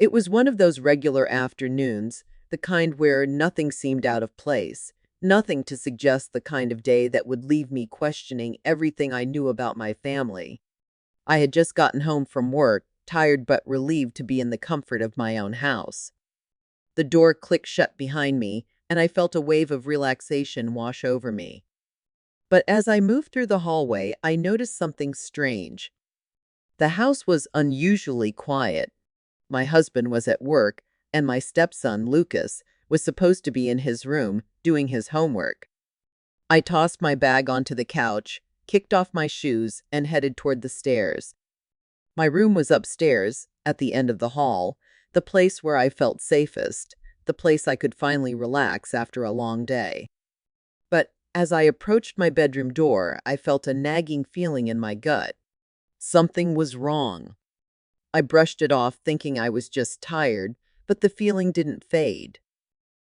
It was one of those regular afternoons, the kind where nothing seemed out of place, nothing to suggest the kind of day that would leave me questioning everything I knew about my family. I had just gotten home from work, tired but relieved to be in the comfort of my own house. The door clicked shut behind me, and I felt a wave of relaxation wash over me. But as I moved through the hallway, I noticed something strange. The house was unusually quiet. My husband was at work, and my stepson, Lucas, was supposed to be in his room doing his homework. I tossed my bag onto the couch, kicked off my shoes, and headed toward the stairs. My room was upstairs, at the end of the hall, the place where I felt safest, the place I could finally relax after a long day. But as I approached my bedroom door, I felt a nagging feeling in my gut. Something was wrong. I brushed it off, thinking I was just tired, but the feeling didn't fade.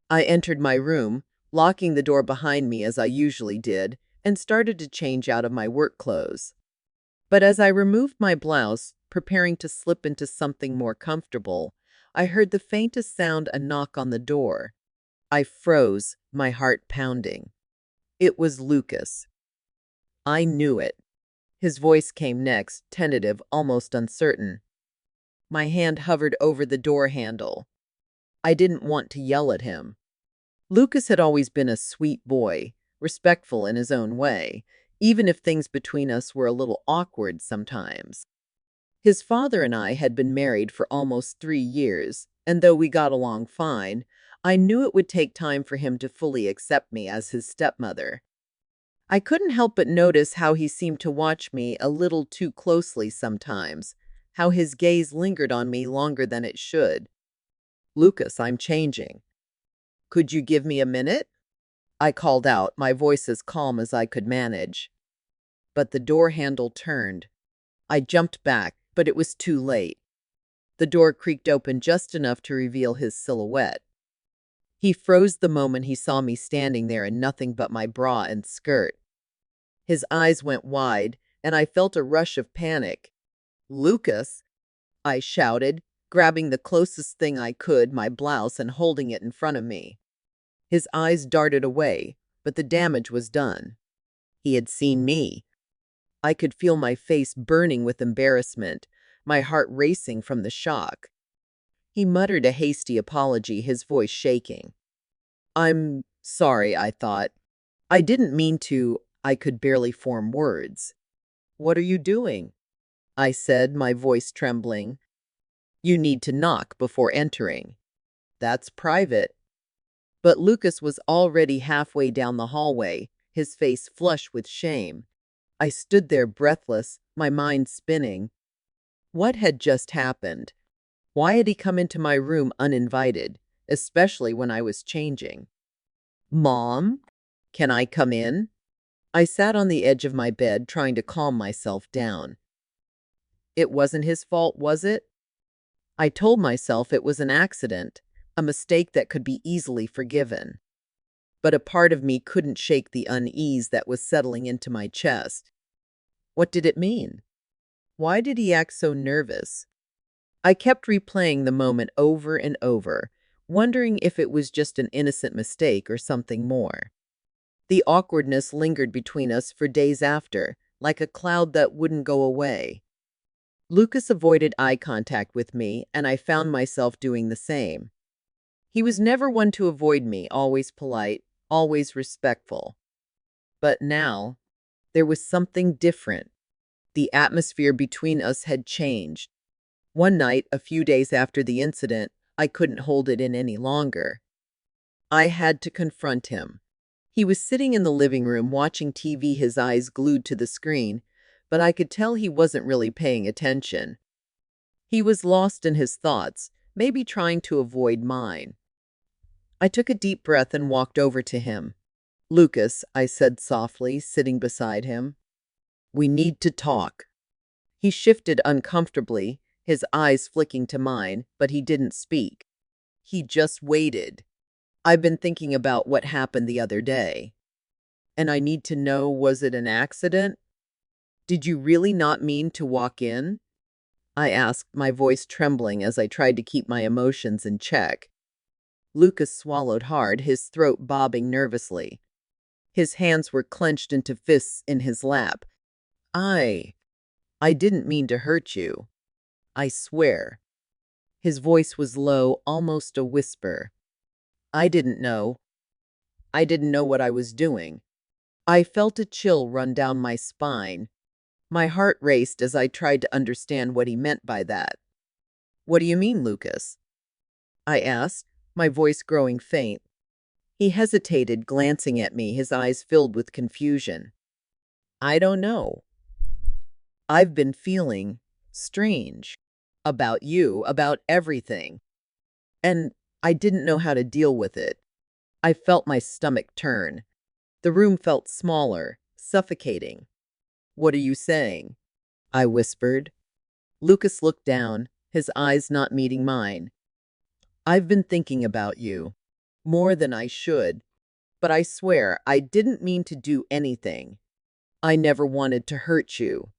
I entered my room, locking the door behind me as I usually did, and started to change out of my work clothes. But as I removed my blouse, preparing to slip into something more comfortable, I heard the faintest sound, a knock on the door. I froze, my heart pounding. It was Lucas. I knew it. His voice came next, tentative, almost uncertain. My hand hovered over the door handle. I didn't want to yell at him. Lucas had always been a sweet boy, respectful in his own way, even if things between us were a little awkward sometimes. His father and I had been married for almost 3 years, and though we got along fine, I knew it would take time for him to fully accept me as his stepmother. I couldn't help but notice how he seemed to watch me a little too closely sometimes, how his gaze lingered on me longer than it should. "Lucas, I'm changing. Could you give me a minute?" I called out, my voice as calm as I could manage. But the door handle turned. I jumped back, but it was too late. The door creaked open just enough to reveal his silhouette. He froze the moment he saw me standing there in nothing but my bra and skirt. His eyes went wide, and I felt a rush of panic. "Lucas!" I shouted, grabbing the closest thing I could, my blouse, and holding it in front of me. His eyes darted away, but the damage was done. He had seen me. I could feel my face burning with embarrassment, my heart racing from the shock. He muttered a hasty apology, his voice shaking. "I'm sorry," I thought. "I didn't mean to." I could barely form words. "What are you doing?" I said, my voice trembling. "You need to knock before entering." "That's private." But Lucas was already halfway down the hallway, his face flushed with shame. I stood there breathless, my mind spinning. What had just happened? Why had he come into my room uninvited, especially when I was changing? "Mom, can I come in?" I sat on the edge of my bed, trying to calm myself down. It wasn't his fault, was it? I told myself it was an accident, a mistake that could be easily forgiven. But a part of me couldn't shake the unease that was settling into my chest. What did it mean? Why did he act so nervous? I kept replaying the moment over and over, wondering if it was just an innocent mistake or something more. The awkwardness lingered between us for days after, like a cloud that wouldn't go away. Lucas avoided eye contact with me, and I found myself doing the same. He was never one to avoid me, always polite, always respectful. But now, there was something different. The atmosphere between us had changed. One night, a few days after the incident, I couldn't hold it in any longer. I had to confront him. He was sitting in the living room watching TV, his eyes glued to the screen, but I could tell he wasn't really paying attention. He was lost in his thoughts, maybe trying to avoid mine. I took a deep breath and walked over to him. "Lucas," I said softly, sitting beside him. "We need to talk." He shifted uncomfortably, his eyes flicking to mine, but he didn't speak. He just waited. "I've been thinking about what happened the other day. And I need to know, was it an accident? Did you really not mean to walk in?" I asked, my voice trembling as I tried to keep my emotions in check. Lucas swallowed hard, his throat bobbing nervously. His hands were clenched into fists in his lap. I... I didn't mean to hurt you. I swear. His voice was low, almost a whisper. I didn't know. I didn't know what I was doing. I felt a chill run down my spine. My heart raced as I tried to understand what he meant by that. What do you mean, Lucas? I asked, my voice growing faint. He hesitated, glancing at me, his eyes filled with confusion. I don't know. I've been feeling strange about you, about everything. And I didn't know how to deal with it. I felt my stomach turn. The room felt smaller, suffocating. What are you saying? I whispered. Lucas looked down, his eyes not meeting mine. I've been thinking about you. More than I should. But I swear I didn't mean to do anything. I never wanted to hurt you.